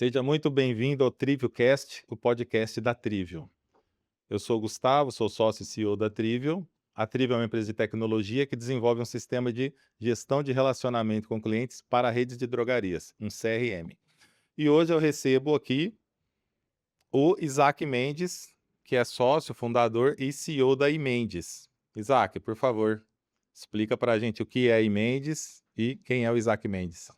Seja muito bem-vindo ao TrivioCast, o podcast da Trivio. Eu sou o Gustavo, sou sócio e CEO da Trivio. A Trivio é uma empresa de tecnologia que desenvolve um sistema de gestão de relacionamento com clientes para redes de drogarias, um CRM. E hoje eu recebo aqui o Isaac Mendes, que é sócio, fundador e CEO da Imendes. Isaac, por favor, explica para a gente o que é a Imendes e quem é o Isaac Mendes.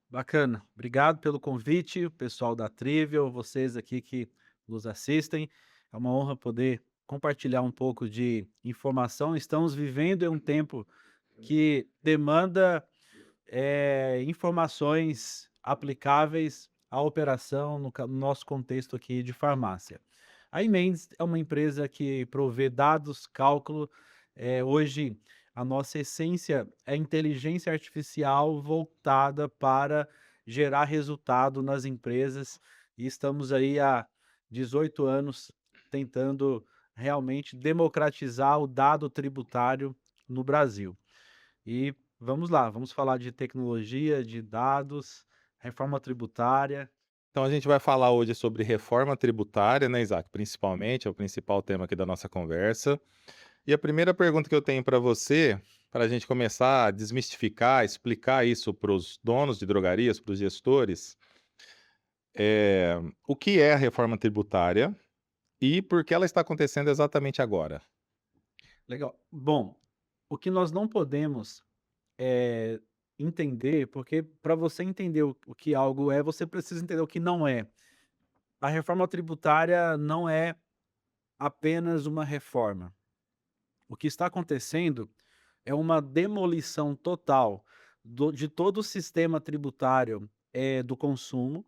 Bacana. Obrigado pelo convite, o pessoal da Trivial, vocês aqui que nos assistem. É uma honra poder compartilhar um pouco de informação. Estamos vivendo em um tempo que demanda informações aplicáveis à operação no nosso contexto aqui de farmácia. A Imendes é uma empresa que provê dados, cálculo. Hoje, a nossa essência é inteligência artificial voltada para gerar resultado nas empresas e estamos aí há 18 anos tentando realmente democratizar o dado tributário no Brasil. E vamos lá, vamos falar de tecnologia, de dados, reforma tributária. Então a gente vai falar hoje sobre reforma tributária, né, Isaac? Principalmente, é o principal tema aqui da nossa conversa. E a primeira pergunta que eu tenho para você, para a gente começar a desmistificar, explicar isso para os donos de drogarias, para os gestores, é o que é a reforma tributária e por que ela está acontecendo exatamente agora? Legal. Bom, o que nós não podemos eh, entender, porque para você entender o que algo é, você precisa entender o que não é. A reforma tributária não é apenas uma reforma. O que está acontecendo é uma demolição total de todo o sistema tributário do consumo.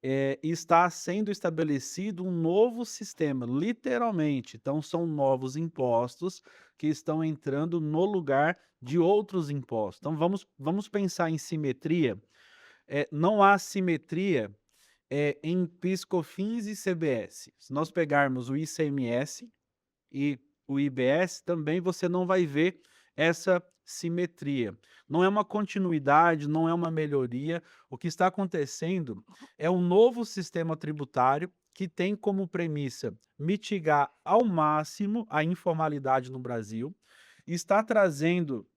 E está sendo estabelecido um novo sistema, literalmente. Então, são novos impostos que estão entrando no lugar de outros impostos. Então, vamos pensar em simetria. Não há simetria em PIS, COFINS e CBS. Se nós pegarmos o ICMS e o IBS, também você não vai ver essa simetria. Não é uma continuidade, não é uma melhoria. O que está acontecendo é um novo sistema tributário que tem como premissa mitigar ao máximo a informalidade no Brasil, está trazendo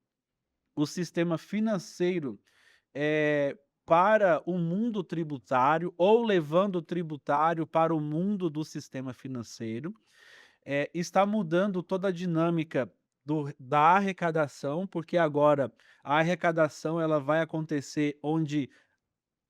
o sistema financeiro para o mundo tributário ou levando o tributário para o mundo do sistema financeiro. Está mudando toda a dinâmica da arrecadação, porque agora a arrecadação ela vai acontecer onde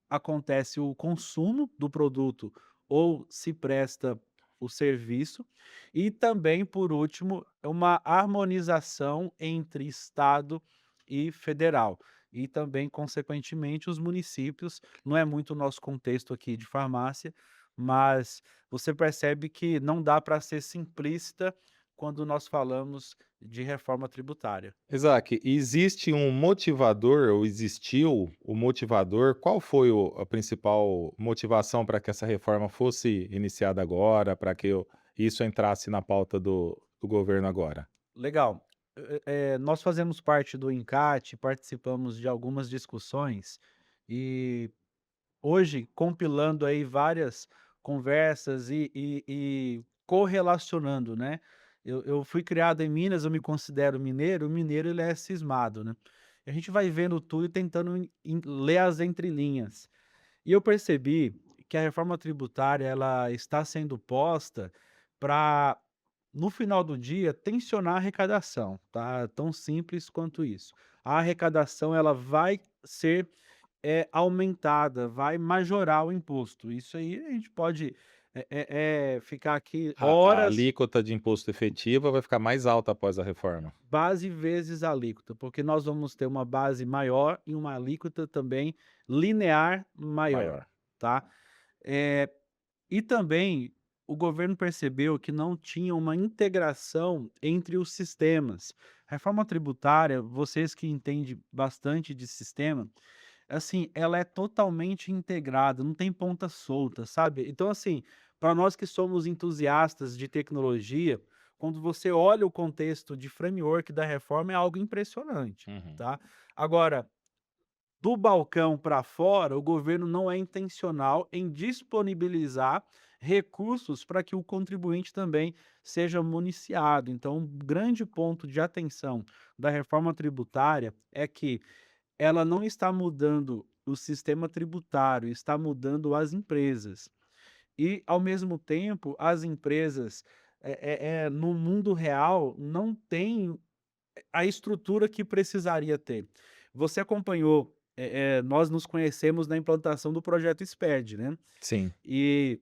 acontece o consumo do produto ou se presta o serviço, e também, por último, é uma harmonização entre estado e federal. E também, consequentemente, os municípios, não é muito o nosso contexto aqui de farmácia, mas você percebe que não dá para ser simplista quando nós falamos de reforma tributária. Isaac, existe um motivador ou existiu o motivador? Qual foi a principal motivação para que essa reforma fosse iniciada agora, para que isso entrasse na pauta do governo agora? Legal. Nós fazemos parte do ENCAT, participamos de algumas discussões e hoje compilando aí várias conversas e correlacionando, né. Eu fui criado em Minas, eu me considero mineiro, o mineiro ele é cismado, né. A gente vai vendo tudo e tentando ler as entrelinhas. E eu percebi que a reforma tributária ela está sendo posta para, no final do dia, tensionar a arrecadação, tá? Tão simples quanto isso. A arrecadação ela vai ser aumentada, vai majorar o imposto. Isso aí a gente pode ficar aqui A horas. alíquota de imposto efetiva vai ficar mais alta após a reforma. Base vezes alíquota, porque nós vamos ter uma base maior e uma alíquota também linear maior, Maior. tá. Eh, e também o governo percebeu que não tinha uma integração entre os sistemas. Reforma tributária, vocês que entendem bastante de sistema, assim, ela é totalmente integrada, não tem ponta solta, sabe. Então, assim, para nós que somos entusiastas de tecnologia, quando você olha o contexto de framework da reforma, é algo impressionante, Uhum. tá. Agora, do balcão para fora, o governo não é intencional em disponibilizar recursos para que o contribuinte também seja municiado. Então, um grande ponto de atenção da reforma tributária é que ela não está mudando o sistema tributário, está mudando as empresas. E, ao mesmo tempo, as empresas, no mundo real, não têm a estrutura que precisaria ter. Você acompanhou, nós nos conhecemos na implantação do projeto SPED, né, Sim. e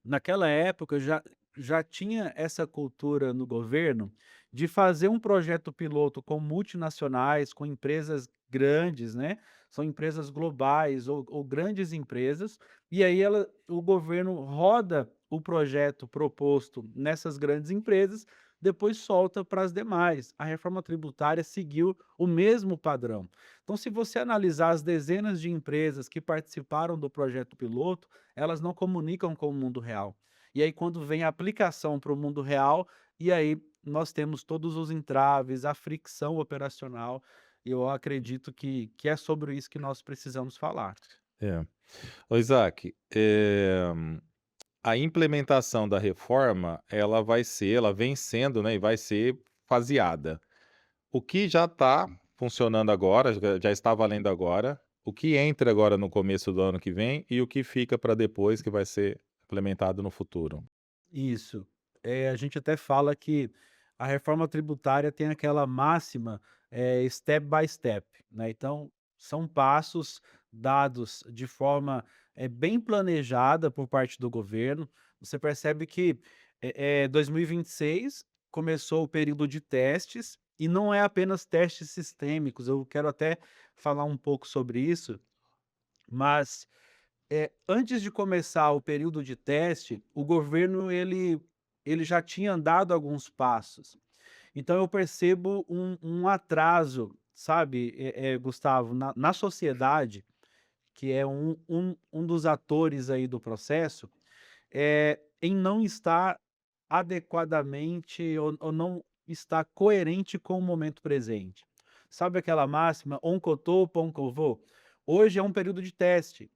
naquela época já tinha essa cultura no governo de fazer um projeto piloto com multinacionais, com empresas grandes, né, são empresas globais ou grandes empresas, e aí o governo roda o projeto proposto nessas grandes empresas, depois solta para as demais. A reforma tributária seguiu o mesmo padrão. Então, se você analisar as dezenas de empresas que participaram do projeto piloto, elas não comunicam com o mundo real. E aí quando vem a aplicação para o mundo real, e aí nós temos todos os entraves, a fricção operacional, e eu acredito que é sobre isso que nós precisamos falar. É. Ô Isaac, a implementação da reforma, ela vem sendo, né, e vai ser faseada. O que já está funcionando agora, já está valendo agora, o que entra agora no começo do ano que vem e o que fica para depois, que vai ser implementado no futuro. Isso. A gente até fala que a reforma tributária tem aquela máxima, step by step, né, então são passos dados de forma, bem planejada por parte do governo. Você percebe que, 2026 começou o período de testes, e não é apenas testes sistêmicos, eu quero até falar um pouco sobre isso, mas antes de começar o período de teste, o governo ele já tinha dado alguns passos. Então eu percebo um atraso, sabe, Gustavo, na sociedade, que é um dos atores aí do processo, em não estar adequadamente ou não estar coerente com o momento presente. Sabe aquela máxima: "On cotou, pão covô"? Hoje é um período de teste.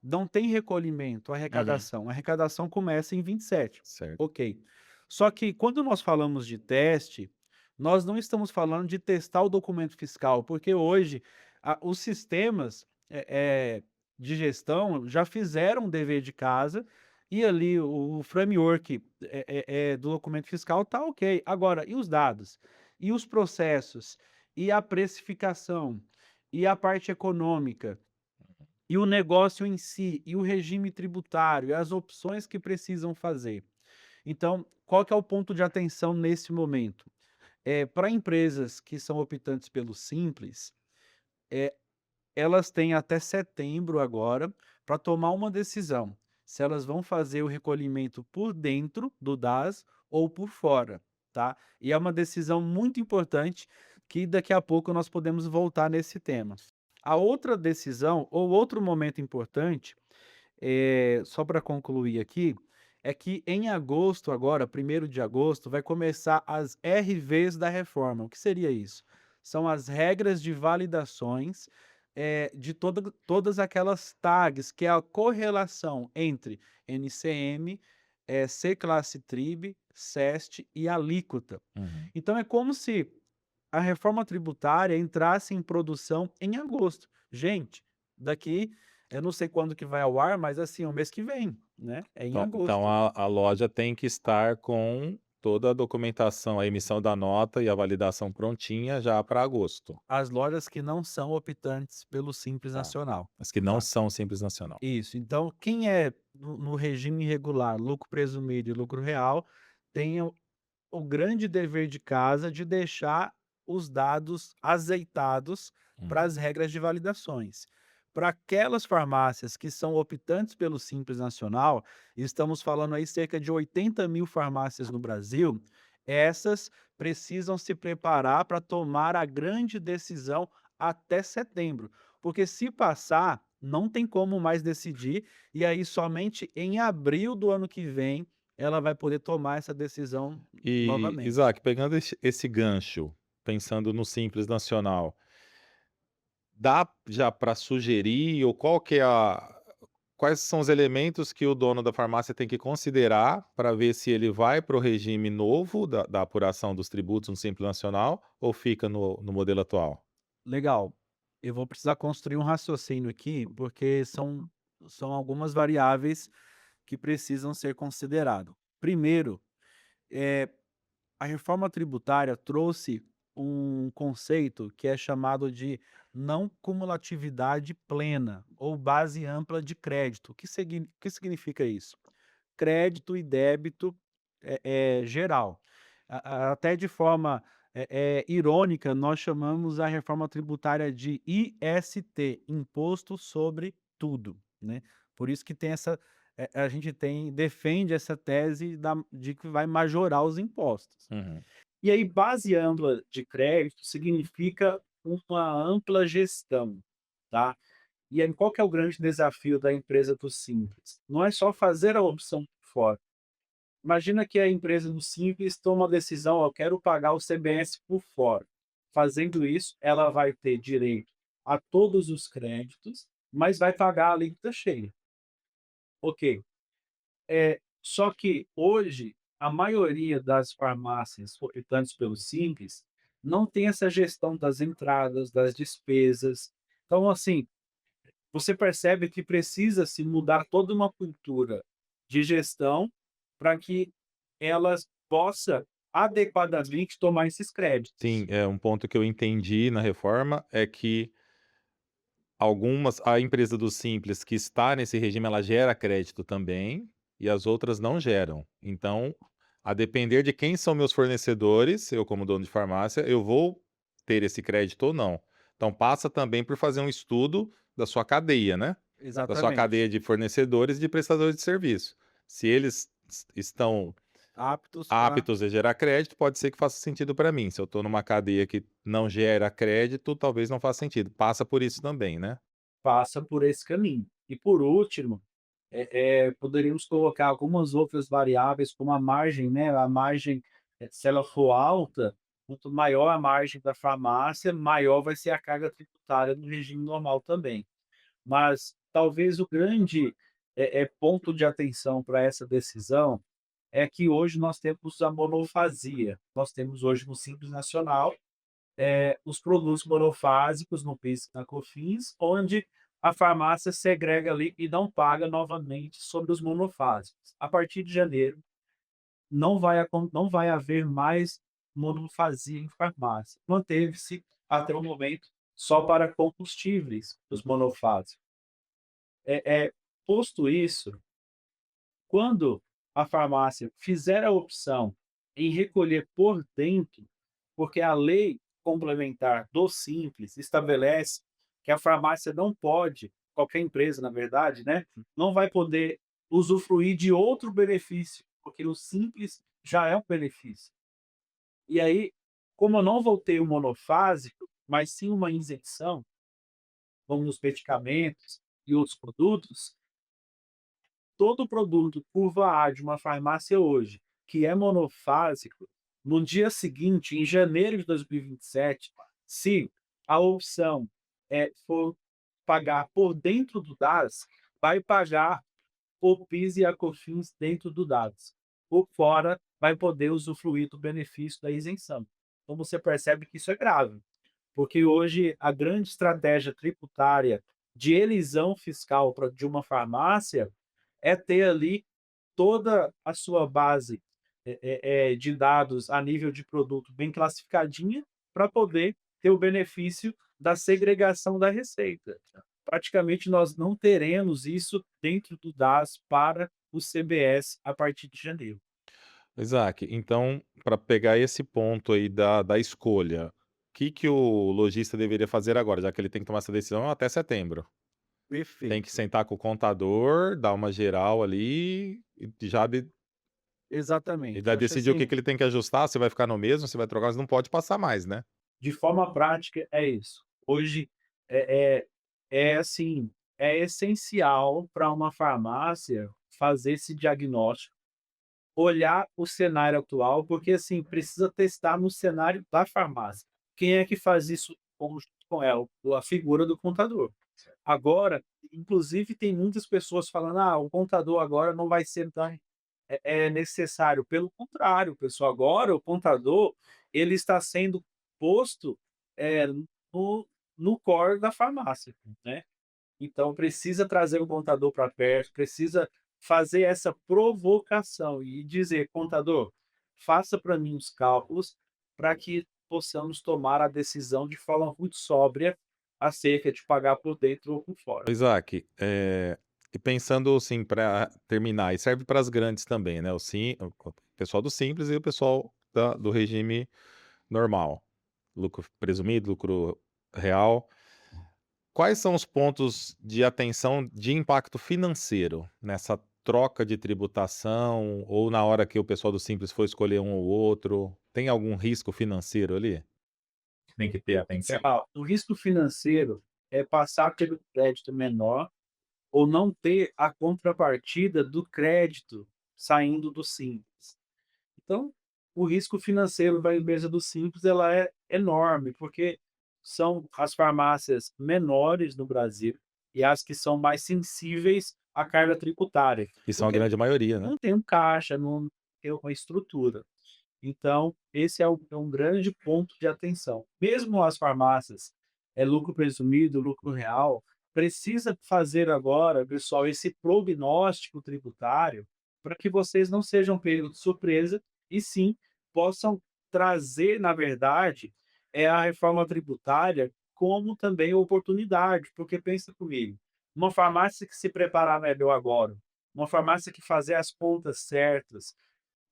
Não tem recolhimento, Uhum. arrecadação. A arrecadação começa em 27, Certo. ok. Só que quando nós falamos de teste, nós não estamos falando de testar o documento fiscal, porque hoje os sistemas de gestão já fizeram o dever de casa e ali o framework do documento fiscal está ok. Agora, e os dados? E os processos? E a precificação? E a parte econômica? E o negócio em si, e o regime tributário, e as opções que precisam fazer. Então, qual que é o ponto de atenção nesse momento? Para empresas que são optantes pelo Simples, eh, elas têm até setembro agora para tomar uma decisão, se elas vão fazer o recolhimento por dentro do DAS ou por fora, tá. E é uma decisão muito importante que daqui a pouco nós podemos voltar nesse tema. A outra decisão ou outro momento importante, só para concluir aqui, é que em agosto agora, 1º de agosto, vai começar as RVs da reforma. O que seria isso? São as regras de validações, de todas aquelas tags, que é a correlação entre NCM, C-Classe Trib, SEST e alíquota. Uhum. Então é como se a reforma tributária entrasse em produção em agosto. Gente, daqui eu não sei quando que vai ao ar, mas assim, o mês que vem, né, é em Então agosto. a loja tem que estar com toda a documentação, a emissão da nota e a validação prontinha já para agosto. As lojas que não são optantes pelo Simples Tá. Nacional, As que não tá. são Simples Nacional. Isso, então quem é no regime regular, lucro presumido e lucro real, tem o grande dever de casa de deixar os dados azeitados para Uhum. as regras de validações. Para aquelas farmácias que são optantes pelo Simples Nacional, estamos falando aí cerca de 80.000 farmácias no Brasil, essas precisam se preparar para tomar a grande decisão até setembro, porque se passar, não tem como mais decidir, e aí somente em abril do ano que vem ela vai poder tomar essa decisão E, novamente. Isaac, pegando esse gancho, pensando no Simples Nacional, dá já para sugerir ou qual que é a quais são os elementos que o dono da farmácia tem que considerar para ver se ele vai para o regime novo da apuração dos tributos no Simples Nacional ou fica no modelo atual? Legal. Eu vou precisar construir um raciocínio aqui, porque são algumas variáveis que precisam ser considerado. Primeiro, eh, a reforma tributária trouxe um conceito que é chamado de não cumulatividade plena ou base ampla de crédito. O que significa isso? Crédito e débito geral. Até de forma irônica, nós chamamos a reforma tributária de IST, Imposto sobre Tudo, né? Por isso que tem a gente defende essa tese de que vai majorar os impostos. Uhum. E aí, base ampla de crédito significa uma ampla gestão, tá? E aí, qual que é o grande desafio da empresa do Simples? Não é só fazer a opção por fora. Imagina que a empresa do Simples toma a decisão: "Eu quero pagar o CBS por fora". Fazendo isso, ela vai ter direito a todos os créditos, mas vai pagar a alíquota cheia. Ok. Só que hoje, a maioria das farmácias optantes pelo Simples não tem essa gestão das entradas, das despesas. Então, assim, você percebe que precisa se mudar toda uma cultura de gestão para que elas possa adequadamente tomar esses Sim, créditos. é um ponto que eu entendi na reforma é que a empresa do Simples que está nesse regime, ela gera crédito também, e as outras não geram. Então, a depender de quem são meus fornecedores, eu como dono de farmácia, eu vou ter esse crédito ou não. Então passa também por fazer um estudo da sua cadeia, né, da sua Exatamente. cadeia de fornecedores e de prestadores de serviço. Se eles estão Aptos para aptos a gerar crédito, pode ser que faça sentido para mim. Se eu estou numa cadeia que não gera crédito, talvez não faça sentido. Passa por isso também, né? passa por esse caminho. E por último, poderíamos colocar algumas outras variáveis, como a margem, né? A margem, se ela for alta, quanto maior a margem da farmácia, maior vai ser a carga tributária no regime normal também. Mas talvez o grande ponto de atenção para essa decisão é que hoje nós temos a monofasia. Nós temos hoje no Simples Nacional os produtos monofásicos no PIS e na COFINS, onde a farmácia segrega ali e não paga novamente sobre os monofásicos. A partir de janeiro, não vai haver mais monofasia em farmácia. Manteve-se até o momento só para combustíveis os monofásicos. Posto isso, quando a farmácia fizer a opção em recolher por dentro, porque a lei complementar do Simples estabelece que a farmácia não pode, qualquer empresa, na verdade, né, não vai poder usufruir de outro benefício, porque o Simples já é um benefício. E aí, como eu não vou ter o monofásico, mas sim uma isenção, como nos medicamentos e outros produtos, todo produto curva A de uma farmácia hoje, que é monofásico, no dia seguinte, em janeiro de 2027, se a opção for pagar por dentro do DAS, vai pagar o PIS e a COFINS dentro do DAS. Por fora, vai poder usufruir do benefício da isenção. Então você percebe que isso é grave, porque hoje a grande estratégia tributária de elisão fiscal de uma farmácia é ter ali toda a sua base de dados a nível de produto bem classificadinha para poder ter o benefício da segregação da receita. Praticamente nós não teremos isso dentro do DAS para o CBS a partir de janeiro. Isaac, então, para pegar esse ponto aí da escolha, o que que o lojista deveria fazer agora, já que ele tem que tomar essa decisão até setembro? Tem que Perfeito. sentar com o contador, dar uma geral ali e Exatamente. já Eu acho decidir o que assim, que ele tem que ajustar, se vai ficar no mesmo, se vai trocar, mas não pode passar mais, né? de forma prática, é isso. Hoje é, assim, é essencial para uma farmácia fazer esse diagnóstico, olhar o cenário atual, porque assim, precisa testar no cenário da farmácia. Quem é que faz isso com ela, a figura do contador. Agora, inclusive, tem muitas pessoas falando: "Ah, o contador agora não vai ser tão necessário". Pelo contrário, pessoal, agora o contador, ele está sendo posto, no core da farmácia, né. Então precisa trazer o contador para perto, precisa fazer essa provocação e dizer: "Contador, faça para mim os cálculos para que possamos tomar a decisão de forma muito sóbria acerca de pagar por dentro ou por fora". Isaac, e pensando assim, para terminar, e serve para as grandes também, né, o pessoal do simples e o pessoal do regime normal, lucro presumido, lucro real. Quais são os pontos de atenção de impacto financeiro nessa troca de tributação ou na hora que o pessoal do simples for escolher um ou outro? Tem algum risco financeiro ali? Tem que ter atenção. O risco financeiro é passar pelo crédito menor ou não ter a contrapartida do crédito saindo do Simples. Então, o risco financeiro da empresa do Simples, ela é enorme, porque são as farmácias menores no Brasil e as que são mais sensíveis à carga tributária, E são a porque grande maioria, né? não tem um caixa, não tem uma estrutura. Então, esse é um grande ponto de atenção. Mesmo as farmácias, é lucro presumido, lucro real, precisa fazer agora, pessoal, esse prognóstico tributário para que vocês não sejam pegos de surpresa e sim possam trazer, na verdade, a reforma tributária como também oportunidade, porque pensa comigo, uma farmácia que se preparar melhor agora, uma farmácia que fazer as contas certas,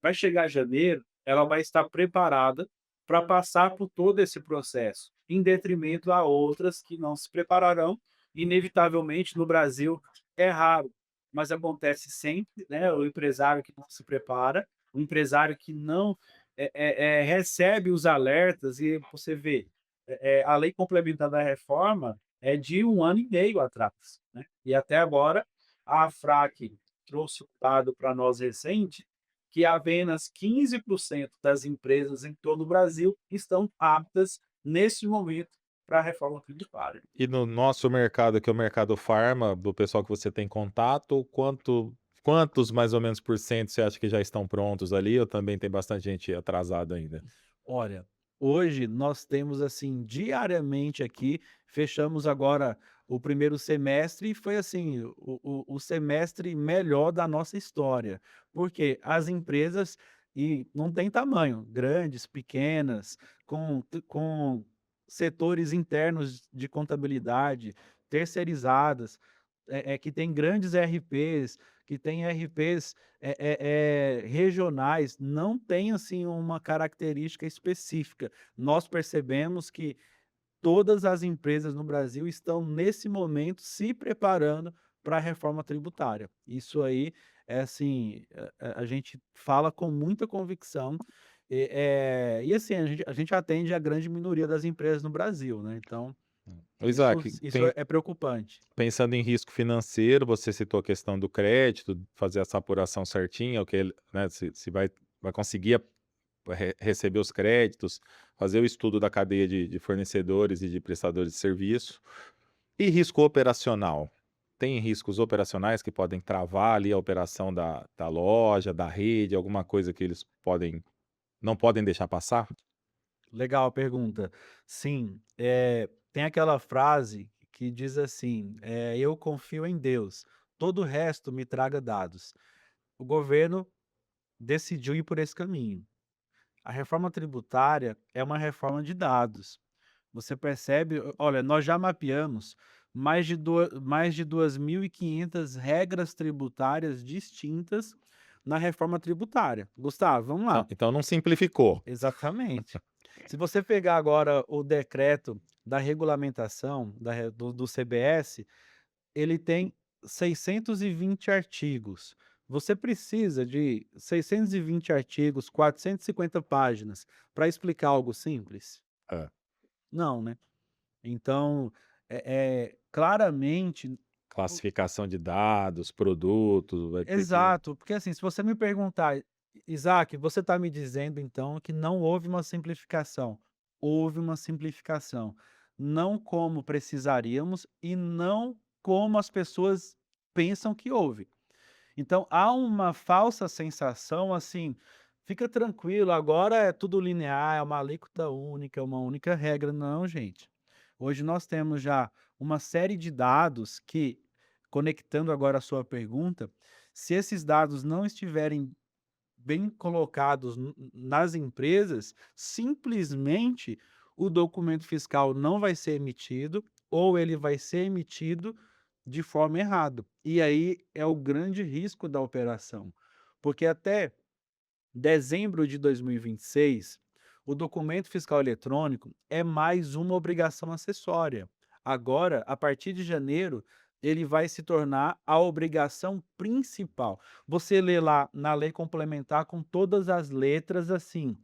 vai chegar janeiro, ela vai estar preparada para passar por todo esse processo, em detrimento a outras que não se prepararão. Inevitavelmente, no Brasil, é raro, mas acontece sempre, né? O empresário que não se prepara, o empresário que não recebe os alertas, e você vê, a lei complementar da reforma é de 1 ano e meio atrás, né? E até agora, a AFRAC trouxe um dado para nós recente, que apenas 15% das empresas em todo o Brasil estão aptas, nesse momento, para a reforma tributária. E no nosso mercado, que é o mercado farma, do pessoal que você tem contato, quantos mais ou menos por cento você acha que já estão prontos ali ou também tem bastante gente atrasada ainda? Olha, hoje nós temos assim, diariamente aqui, fechamos agora o primeiro semestre e foi assim, o semestre melhor da nossa história, porque as empresas e não tem tamanho, grandes, pequenas, com setores internos de contabilidade, terceirizadas, que tem grandes RPs, que tem RPs regionais, não tem, assim, uma característica específica. Nós percebemos que todas as empresas no Brasil estão, nesse momento, se preparando para a reforma tributária. Isso aí é assim, a gente fala com muita convicção, e assim, a gente atende a grande minoria das empresas no Brasil, né, então Ô isso Isaac, isso é preocupante. pensando em risco financeiro, você citou a questão do crédito, fazer essa apuração certinha, o que ele, né, se vai conseguir receber os créditos, fazer o estudo da cadeia de fornecedores e de prestadores de serviço. E risco operacional? Tem riscos operacionais que podem travar ali a operação da loja, da rede, alguma coisa que eles não podem deixar passar? Legal a pergunta. Sim, tem aquela frase que diz assim, "Eu confio em Deus, todo o resto me traga dados". O governo decidiu ir por esse caminho. A reforma tributária é uma reforma de dados. Você percebe, olha, nós já mapeamos mais de 2.500 regras tributárias distintas na reforma tributária. Gustavo, vamos Então lá. então não simplificou. Exatamente. Se você pegar agora o decreto da regulamentação do CBS, ele tem 620 artigos. Você precisa de 620 artigos, 450 páginas para explicar algo simples? Hã. Não, né? Então, claramente. Classificação de dados, produtos, vai ter que Exato, porque assim, se você me perguntar: "Isaac, você está me dizendo então que não houve uma simplificação?". Houve uma simplificação. não como precisaríamos e não como as pessoas pensam que houve. Então há uma falsa sensação, assim: "Fica tranquilo, agora é tudo linear, é uma alíquota única, é uma única regra". Não, gente. Hoje nós temos já uma série de dados que, conectando agora a sua pergunta, se esses dados não estiverem bem colocados nas empresas, simplesmente o documento fiscal não vai ser emitido ou ele vai ser emitido de forma errada. E aí é o grande risco da operação, porque até dezembro de 2026, o documento fiscal eletrônico é mais uma obrigação acessória. Agora, a partir de janeiro, ele vai se tornar a obrigação principal. Você lê lá na lei complementar com todas as letras assim: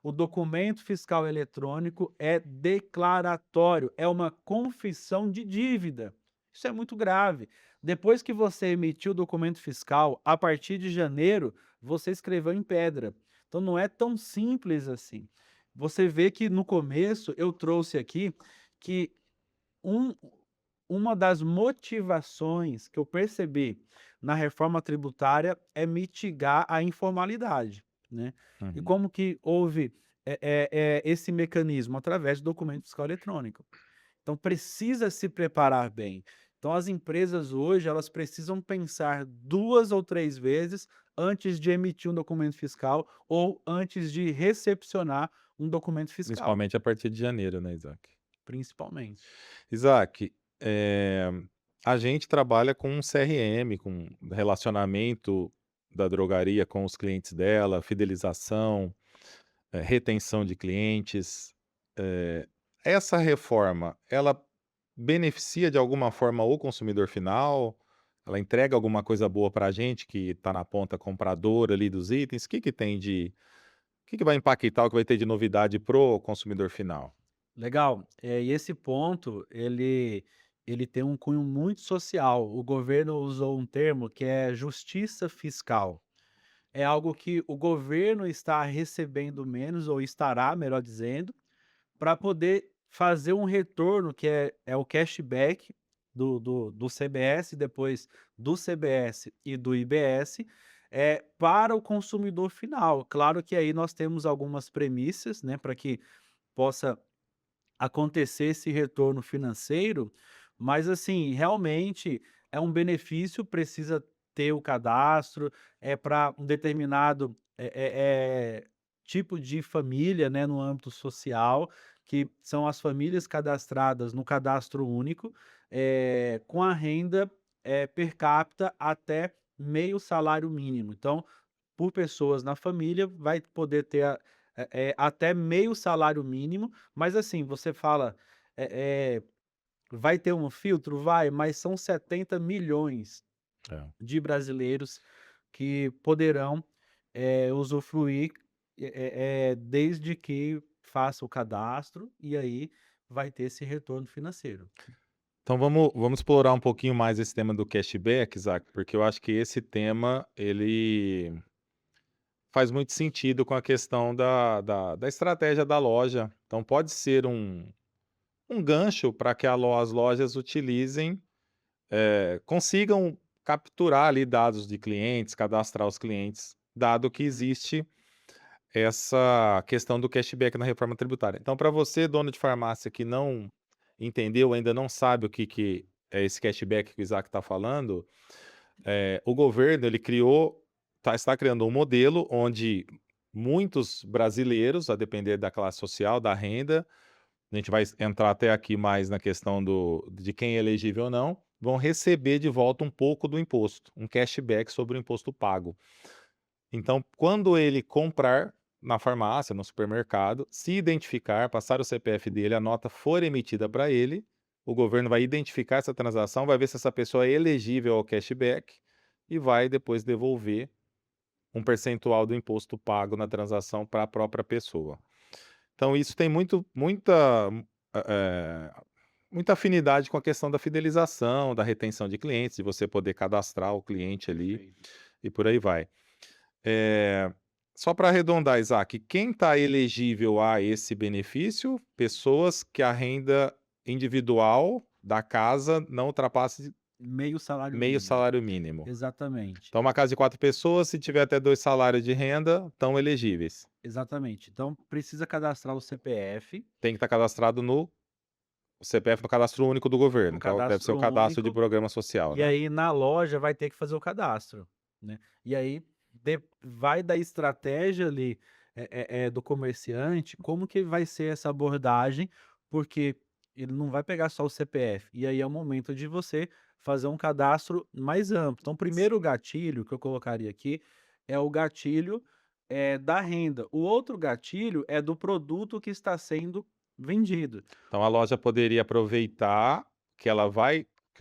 o documento fiscal eletrônico é declaratório, é uma confissão de dívida. Isso é muito grave. Depois que você emitiu o documento fiscal, a partir de janeiro, você escreveu em pedra. Então não é tão simples assim. Você vê que no começo eu trouxe aqui que um uma das motivações que eu percebi na reforma tributária é mitigar a informalidade, né. E Uhum. como que houve, esse mecanismo? Através do documento fiscal eletrônico. Então precisa se preparar bem. Então as empresas hoje, elas precisam pensar 2 ou 3 vezes antes de emitir um documento fiscal ou antes de recepcionar um documento fiscal, Principalmente a partir de janeiro, né, Isaac? principalmente. Isaac, eh, a gente trabalha com um CRM, com relacionamento da drogaria com os clientes dela, fidelização, retenção de clientes. Eh, Essa reforma, ela beneficia de alguma forma o consumidor final? Ela entrega alguma coisa boa para a gente que está na ponta compradora ali dos itens? O que que vai impactar, o que vai ter de novidade pro consumidor final? Legal. E esse ponto, ele tem um cunho muito social. O governo usou um termo que é justiça fiscal. É algo que o governo está recebendo menos, ou estará, melhor dizendo, para poder fazer um retorno que é o cashback do CBS, depois do CBS e do IBS, para o consumidor final. Claro que aí nós temos algumas premissas, né, para que possa acontecer esse retorno financeiro, mas assim, realmente é um benefício, precisa ter o cadastro, é para um determinado, tipo de família, né, no âmbito social, que são as famílias cadastradas no cadastro único, com a renda, per capita até meio salário mínimo. Então, por pessoas na família, vai poder ter até meio salário mínimo, mas assim, você fala, vai ter um filtro? Vai, mas são 70 milhões É. de brasileiros que poderão, usufruir, desde que faça o cadastro, e aí vai ter esse retorno financeiro. Então vamos explorar um pouquinho mais esse tema do cashback, Isaac, porque eu acho que esse tema ele faz muito sentido com a questão da estratégia da loja. Então pode ser um gancho para que as lojas utilizem, consigam capturar ali dados de clientes, cadastrar os clientes, dado que existe essa questão do cashback na reforma tributária. Então, para você, dono de farmácia que não entendeu, ainda não sabe o que, que é esse cashback que o Isaac está falando, o governo ele está criando um modelo onde muitos brasileiros, a depender da classe social, da renda, a gente vai entrar até aqui mais na questão de quem é elegível ou não, vão receber de volta um pouco do imposto, um cashback sobre o imposto pago. Então, quando ele comprar na farmácia, no supermercado, se identificar, passar o CPF dele, a nota for emitida para ele, o governo vai identificar essa transação, vai ver se essa pessoa é elegível ao cashback e vai depois devolver um percentual do imposto pago na transação para a própria pessoa. Então, isso tem eh, muita afinidade com a questão da fidelização, da retenção de clientes, de você poder cadastrar o cliente ali Perfeito. e por aí vai. Eh, Só para arredondar, Isaac, quem está elegível a esse benefício? Pessoas que a renda individual da casa não ultrapasse Meio salário meio mínimo. salário mínimo. Exatamente. Então uma casa de 4 pessoas, se tiver até 2 salários de renda, estão elegíveis. Exatamente. Então precisa cadastrar o CPF, Tem que estar cadastrado no CPF, no cadastro único do governo, o que deve ser o cadastro cadastro de único, programa social, e né. aí na loja vai ter que fazer o cadastro, né. E aí vai da estratégia ali, do comerciante, como que vai ser essa abordagem, porque ele não vai pegar só o CPF, e aí é o momento de você fazer um cadastro mais amplo. Então, o primeiro gatilho que eu colocaria aqui é o gatilho, da renda. O outro gatilho é do produto que está sendo vendido. Então a loja poderia aproveitar que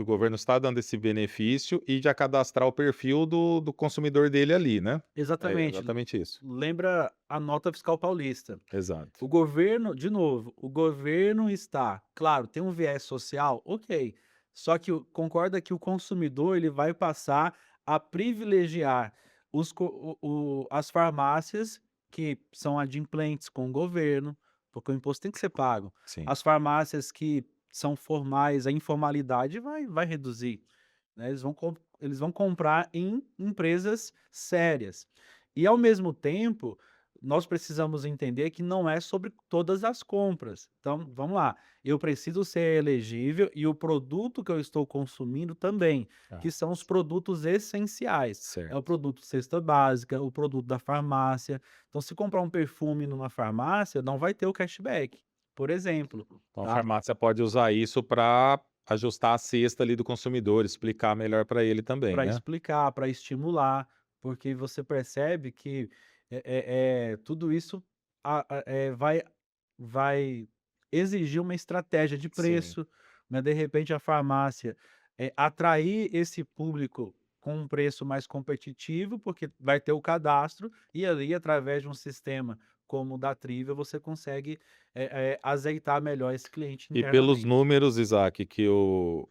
o governo está dando esse benefício e já cadastrar o perfil do consumidor dele ali, né. É Exatamente. exatamente isso. Lembra a nota fiscal paulista. Exato. O governo, de novo, o governo está, claro, tem um viés social, ok. Só que concorda que o consumidor ele vai passar a privilegiar as farmácias que são adimplentes com o governo, porque o imposto tem que ser pago. Sim. As farmácias que são formais, a informalidade vai reduzir, né? Eles vão comprar em empresas sérias. E ao mesmo tempo, nós precisamos entender que não é sobre todas as compras. Então, vamos lá, eu preciso ser elegível e o produto que eu estou consumindo também, Ah, que são os produtos essenciais. É o certo. produto cesta básica, o produto da farmácia. Então, se comprar um perfume numa farmácia, não vai ter o cashback, por exemplo, Então a tá? farmácia pode usar isso para ajustar a cesta ali do consumidor, explicar melhor para ele também, Para né. explicar, para estimular, porque você percebe que, tudo isso vai exigir uma estratégia de Sim. preço, né, de repente a farmácia, atrair esse público com um preço mais competitivo, porque vai ter o cadastro, e ali através de um sistema como o da Trivia você consegue, azeitar melhor esse cliente E pelos internamente. números, Isaac, que eu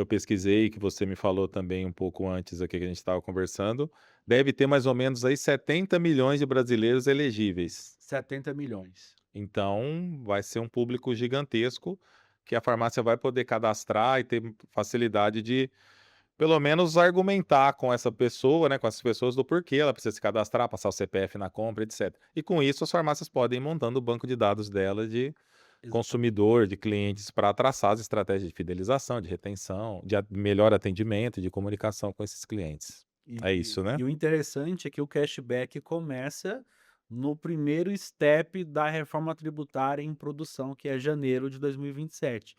pesquisei, que você me falou também um pouco antes aqui que a gente estava conversando, deve ter mais ou menos aí 70 milhões de brasileiros elegíveis. 70 milhões. Então, vai ser um público gigantesco que a farmácia vai poder cadastrar e ter facilidade de, pelo menos, argumentar com essa pessoa, né, com essas pessoas do porquê ela precisa se cadastrar, passar o CPF na compra, etc. E com isso, as farmácias podem ir montando o banco de dados dela de Exatamente. consumidor, de clientes, para traçar as estratégias de fidelização, de retenção, de melhor atendimento, de comunicação com esses clientes. E É e isso, né? e o interessante é que o cashback começa no primeiro step da reforma tributária em produção, que é janeiro de 2027.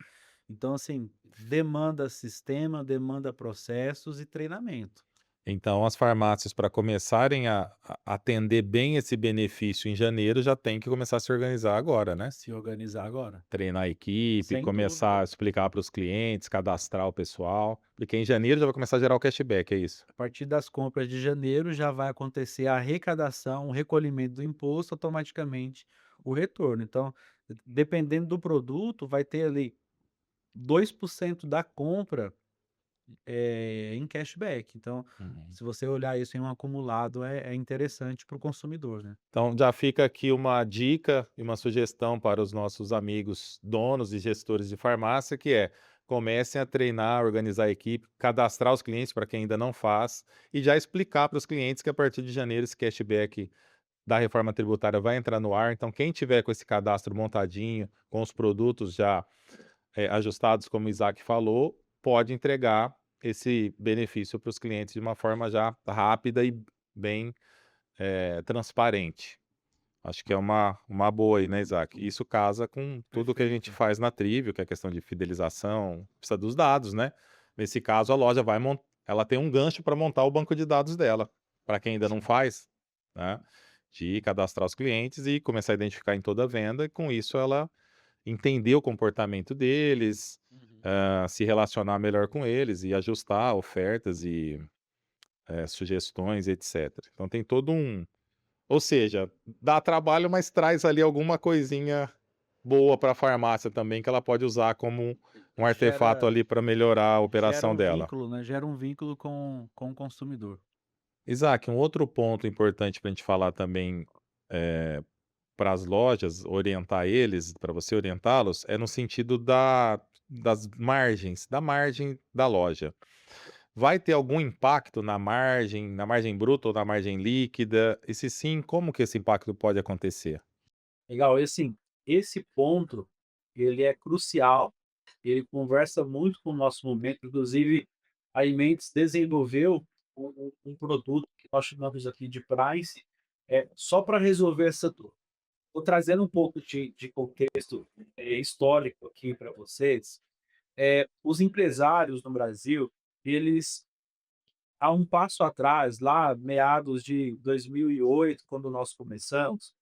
Então, assim, demanda sistema, demanda processos e treinamento. Então, as farmácias, para começarem a atender bem esse benefício em janeiro, já tem que começar a se organizar agora, né? Se organizar agora. Treinar a equipe, Sem começar dúvida. a explicar para os clientes, cadastrar o pessoal, porque em janeiro já vai começar a gerar o cashback, é isso? A partir das compras de janeiro já vai acontecer a arrecadação, o recolhimento do imposto, automaticamente o retorno. Então, dependendo do produto, vai ter ali 2% da compra em cashback. Então, Uhum. se você olhar isso em um acumulado, é interessante para o consumidor, né. Então, já fica aqui uma dica e uma sugestão para os nossos amigos donos e gestores de farmácia, que é: comecem a treinar, organizar a equipe, cadastrar os clientes para quem ainda não faz, e já explicar para os clientes que a partir de janeiro esse cashback da reforma tributária vai entrar no ar. Então, quem tiver com esse cadastro montadinho, com os produtos já ajustados, como o Isaac falou, pode entregar esse benefício para os clientes de uma forma já rápida e bem transparente. Acho que é uma boa aí, né, Isaac? Isso casa com tudo que a gente Perfeito. faz na Trivio, que é a questão de fidelização, precisa dos dados, né? Nesse caso, a loja ela tem um gancho para montar o banco de dados dela, para quem ainda não Sim. faz, né? De cadastrar os clientes e começar a identificar em toda venda, e com isso ela entender o comportamento deles, Uhum. se relacionar melhor com eles e ajustar ofertas e sugestões, etc. Então tem todo um, ou seja, dá trabalho, mas traz ali alguma coisinha boa para a farmácia também, que ela pode usar como um artefato Gera ali para melhorar a gera operação um dela. vínculo, né, gera um vínculo com o consumidor. Isaac, um outro ponto importante para a gente falar também, para as lojas, orientar eles, para você orientá-los, é no sentido das margens, da margem da loja. Vai ter algum impacto na margem bruta ou na margem líquida? E se sim, como que esse impacto pode acontecer? Legal, e assim, esse ponto, ele é crucial, ele conversa muito com o nosso momento, inclusive a Imentes desenvolveu um produto que nós chamamos aqui de Price, só para resolver essa dor. Vou trazendo um pouco de contexto, histórico aqui para vocês. Os empresários no Brasil, eles, há um passo atrás, lá meados de 2008, quando nós começamos,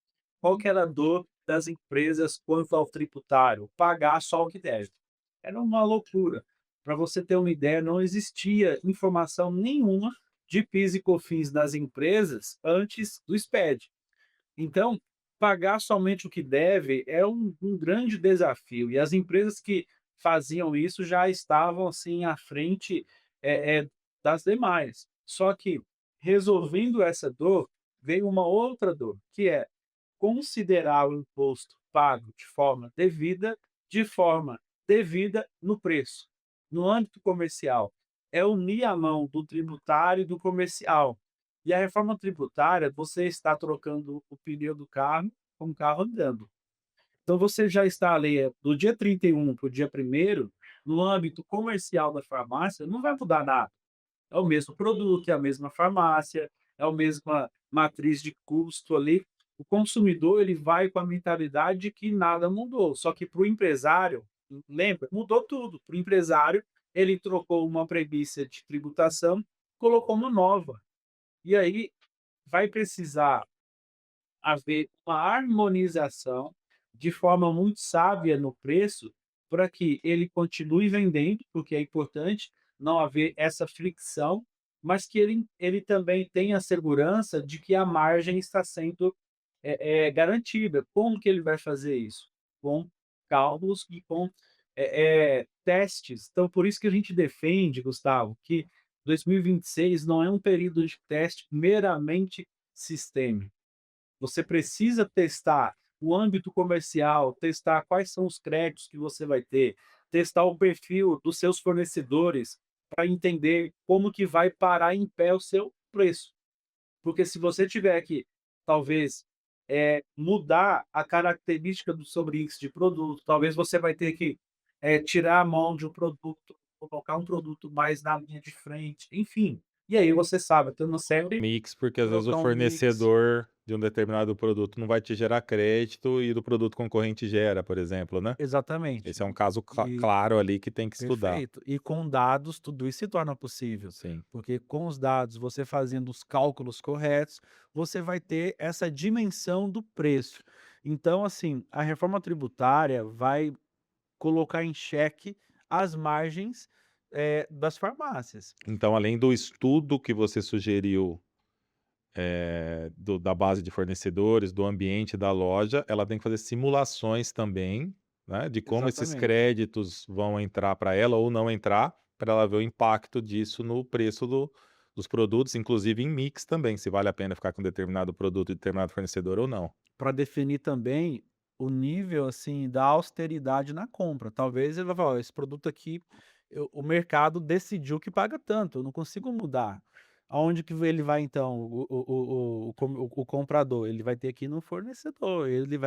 qual que era a dor das empresas quanto ao tributário? Pagar só o que deve. Era uma loucura. Para você ter uma ideia, não existia informação nenhuma de PIS e COFINS das empresas antes do SPED. Então, pagar somente o que deve é um grande desafio. E as empresas que faziam isso já estavam assim à frente das demais. Só que resolvendo essa dor, veio uma outra dor, que é considerar o imposto pago de forma devida no preço. No âmbito comercial, é unir a mão do tributário e do comercial. E a reforma tributária, você está trocando o pneu do carro com o carro andando. Então você já está ali, do dia 31 para o dia 1º, no âmbito comercial da farmácia, não vai mudar nada. É o mesmo produto, é a mesma farmácia, é a mesma matriz de custo ali. O consumidor ele vai com a mentalidade de que nada mudou, só que para o empresário, lembra, mudou tudo. Para o empresário, ele trocou uma premissa de tributação, colocou uma nova. E aí vai precisar haver uma harmonização de forma muito sábia no preço, para que ele continue vendendo, porque é importante não haver essa fricção, mas que ele também tenha a segurança de que a margem está sendo garantida. Como que ele vai fazer isso? Com cálculos e com testes. Então, por isso que a gente defende, Gustavo, que 2026 não é um período de teste meramente sistêmico. Você precisa testar o âmbito comercial, testar quais são os créditos que você vai ter, testar o perfil dos seus fornecedores para entender como que vai parar em pé o seu preço. Porque se você tiver que, talvez, mudar a característica do seu mix de produto, talvez você vai ter que, tirar a mão de um produto, colocar um produto mais na linha de frente, enfim. E aí você sabe, tem uma série, Mix, porque às vezes o trocar um mix. fornecedor de um determinado produto não vai te gerar crédito e do produto concorrente gera, por exemplo, né? Exatamente. Esse é um caso E claro ali que tem que estudar. perfeito. E com dados tudo isso se torna possível, Sim. porque com os dados, você fazendo os cálculos corretos, você vai ter essa dimensão do preço. Então, assim, a reforma tributária vai colocar em xeque as margens, das farmácias. Então, além do estudo que você sugeriu, da base de fornecedores, do ambiente da loja, ela tem que fazer simulações também, né, de como esses Exatamente. créditos vão entrar para ela ou não entrar, para ela ver o impacto disso no preço dos produtos, inclusive em mix também, se vale a pena ficar com determinado produto de determinado fornecedor ou não. Para definir também o nível, assim, da austeridade na compra. Talvez ele vai falar: "Ó, esse produto aqui, o mercado decidiu que paga tanto, eu não consigo mudar". Aonde que ele vai então, o comprador? Ele vai ter que ir no fornecedor, ele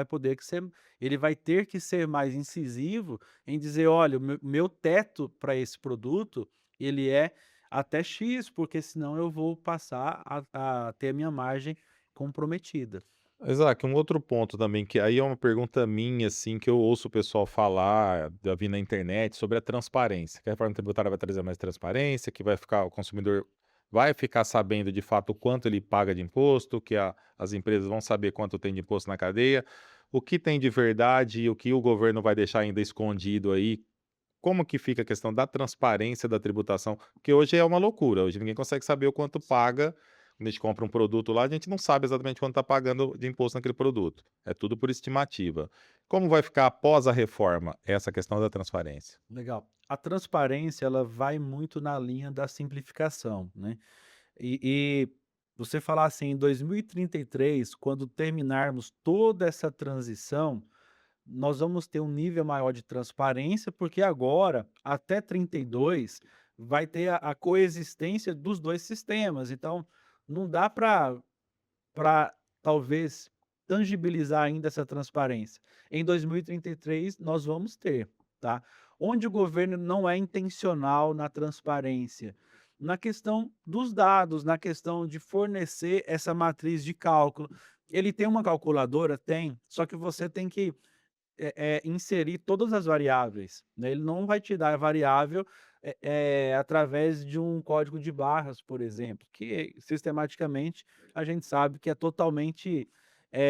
vai ter que ser mais incisivo em dizer: "Olha, o meu teto para esse produto, ele é até X, porque senão eu vou passar a ter a minha margem comprometida". Exato, um outro ponto também, que aí é uma pergunta minha, assim, que eu ouço o pessoal falar, já vi na internet, sobre a transparência, que a reforma tributária vai trazer mais transparência, que vai ficar, o consumidor vai ficar sabendo de fato o quanto ele paga de imposto, que as empresas vão saber quanto tem de imposto na cadeia, o que tem de verdade e o que o governo vai deixar ainda escondido aí. Como que fica a questão da transparência da tributação? Porque hoje é uma loucura, hoje ninguém consegue saber o quanto paga. Quando a gente compra um produto lá, a gente não sabe exatamente quanto está pagando de imposto naquele produto. É tudo por estimativa. Como vai ficar após a reforma essa questão da transparência? Legal. A transparência, ela vai muito na linha da simplificação, né. E Você falar assim, em 2033, quando terminarmos toda essa transição, nós vamos ter um nível maior de transparência, porque agora, até 32, vai ter a coexistência dos 2 sistemas. Então, não dá para talvez tangibilizar ainda essa transparência. Em 2033 nós vamos ter, tá? Onde o governo não é intencional na transparência, na questão dos dados, na questão de fornecer essa matriz de cálculo. Ele tem uma calculadora? Tem, só que você tem que inserir todas as variáveis, né, ele não vai te dar a variável, através de um código de barras, por exemplo, que sistematicamente a gente sabe que é totalmente,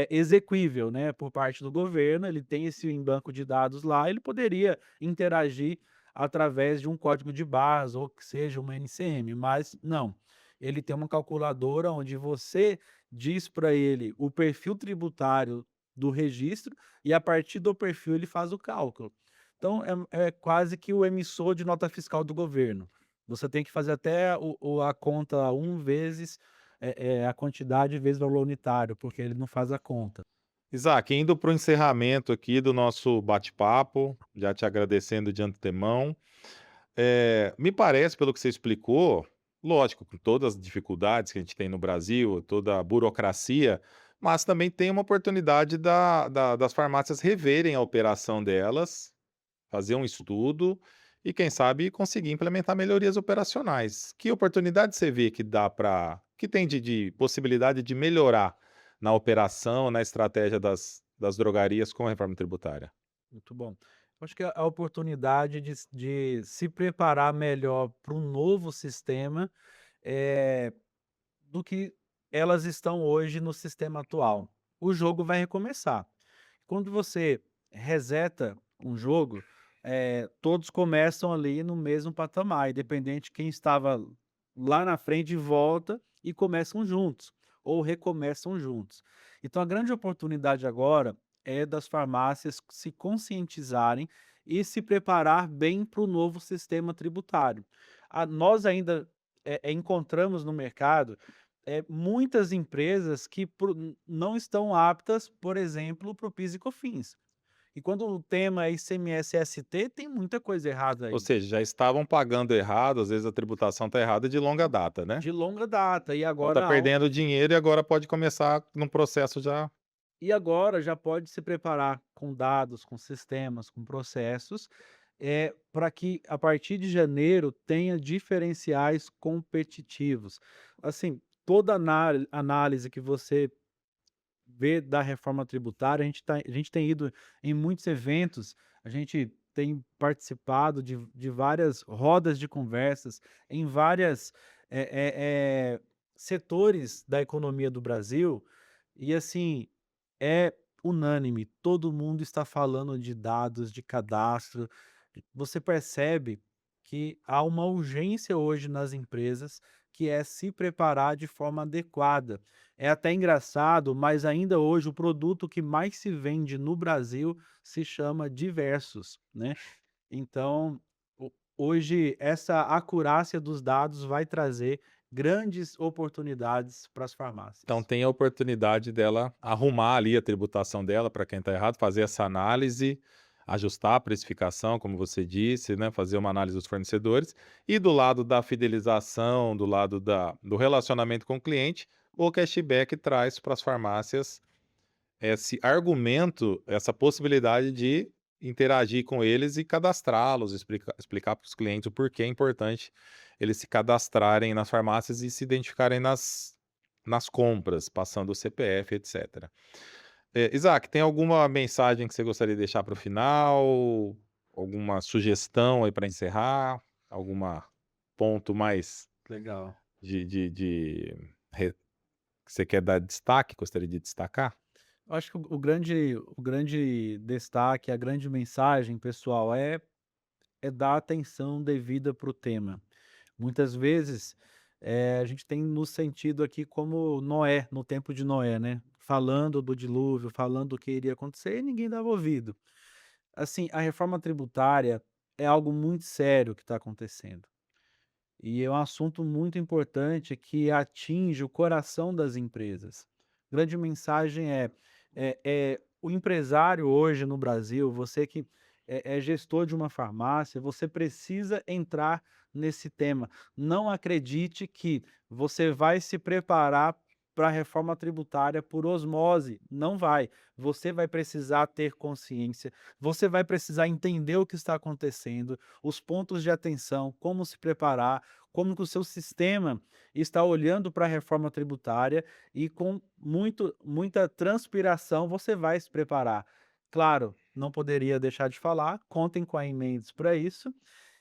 exequível, né, por parte do governo, ele tem esse em banco de dados lá, ele poderia interagir através de um código de barras ou que seja uma NCM, mas não, ele tem uma calculadora onde você diz para ele o perfil tributário do registro e a partir do perfil ele faz o cálculo. Então é quase que o emissor de nota fiscal do governo. Você tem que fazer até a conta vezes, a quantidade vezes o valor unitário, porque ele não faz a conta. Isaac, indo para o encerramento aqui do nosso bate-papo, já te agradecendo de antemão. Me parece, pelo que você explicou, lógico, com todas as dificuldades que a gente tem no Brasil, toda a burocracia, mas também tem uma oportunidade das farmácias reverem a operação delas, fazer um estudo e, quem sabe, conseguir implementar melhorias operacionais. Que oportunidade você vê que dá para, que tem de possibilidade de melhorar na operação, na estratégia das drogarias com a reforma tributária? Muito bom. Eu acho que a oportunidade de se preparar melhor para um novo sistema, eh, do que elas estão hoje no sistema atual. O jogo vai recomeçar. Quando você reseta um jogo, todos começam ali no mesmo patamar, independente de quem estava lá na frente volta e começam juntos, ou recomeçam juntos. Então a grande oportunidade agora é das farmácias se conscientizarem e se preparar bem para o novo sistema tributário. Nós ainda, encontramos no mercado, muitas empresas que não estão aptas, por exemplo, para o PIS e COFINS. E quando o tema é ICMS-ST, tem muita coisa errada Ou aí, seja, já estavam pagando errado, às vezes a tributação está errada de longa data, né? de longa data. E Então agora tá não. perdendo dinheiro e agora pode começar num processo já. E agora já pode se preparar com dados, com sistemas, com processos, para que a partir de janeiro tenha diferenciais competitivos. Assim, toda análise que você vê da reforma tributária, a gente tem ido em muitos eventos, a gente tem participado de várias rodas de conversas em várias, setores da economia do Brasil, e assim, é unânime, todo mundo está falando de dados, de cadastro. Você percebe que há uma urgência hoje nas empresas, que é se preparar de forma adequada. É até engraçado, mas ainda hoje o produto que mais se vende no Brasil se chama diversos, né. Então, hoje essa acurácia dos dados vai trazer grandes oportunidades para as Então farmácias. tem a oportunidade dela arrumar ali a tributação dela para quem está errado, fazer essa análise, ajustar a precificação, como você disse, né, fazer uma análise dos fornecedores, e do lado da fidelização, do lado do relacionamento com o cliente, o cashback traz para as farmácias esse argumento, essa possibilidade de interagir com eles e cadastrá-los, explicar para os clientes o porquê é importante eles se cadastrarem nas farmácias e se identificarem nas compras, passando o CPF, etcétera. Isaac, tem alguma mensagem que você gostaria de deixar para o final? Alguma sugestão aí para encerrar? Alguma ponto mais Legal. de re que você quer dar destaque, gostaria de destacar? Eu acho que o grande destaque, a grande mensagem, pessoal, é dar atenção devida para o tema. Muitas vezes, a gente tem nos sentido aqui como Noé, no tempo de Noé, né, falando do dilúvio, falando do que iria acontecer e ninguém dava ouvido. Assim, a reforma tributária é algo muito sério que está acontecendo. e é um assunto muito importante que atinge o coração das empresas. Grande mensagem é o empresário hoje no Brasil, você que é gestor de uma farmácia, você precisa entrar nesse tema. Não acredite que você vai se preparar para a reforma tributária por osmose, não vai. Você vai precisar ter consciência, você vai precisar entender o que está acontecendo, os pontos de atenção, como se preparar, como que o seu sistema está olhando para a reforma tributária e com muita transpiração você vai se preparar. Claro, não poderia deixar de falar, contem com a Emendes para isso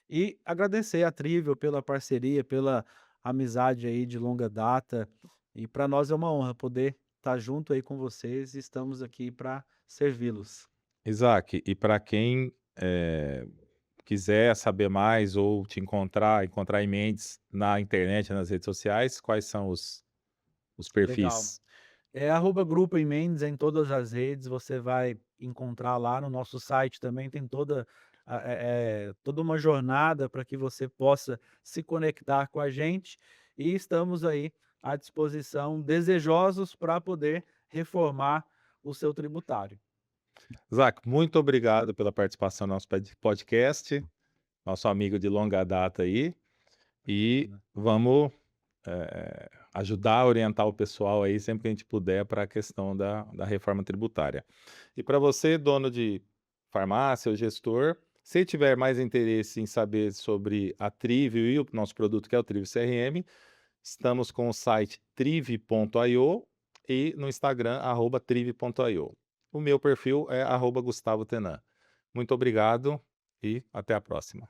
e agradecer a Trivial pela parceria, pela amizade aí de longa data, e para nós é uma honra poder estar junto aí com vocês e estamos aqui para servi-los. Isaac, e para quem quiser saber mais ou te encontrar em Mendes na internet, nas redes sociais, quais são os Legal. perfis? É arroba Grupo Emendes em todas as redes, você vai encontrar lá no nosso site também tem toda uma jornada para que você possa se conectar com a gente, e estamos aí à disposição, desejosos para poder reformar o seu tributário. Isaac, muito obrigado pela participação no nosso podcast, nosso amigo de longa data aí, e vamos ajudar a orientar o pessoal aí sempre que a gente puder para a questão da reforma tributária. E para você, dono de farmácia ou gestor, se tiver mais interesse em saber sobre a Trivio e o nosso produto que é o Trivio CRM, estamos com o site trivi.io e no Instagram, @trivi.io. O meu perfil é @GustavoTenan. Muito obrigado e até a próxima.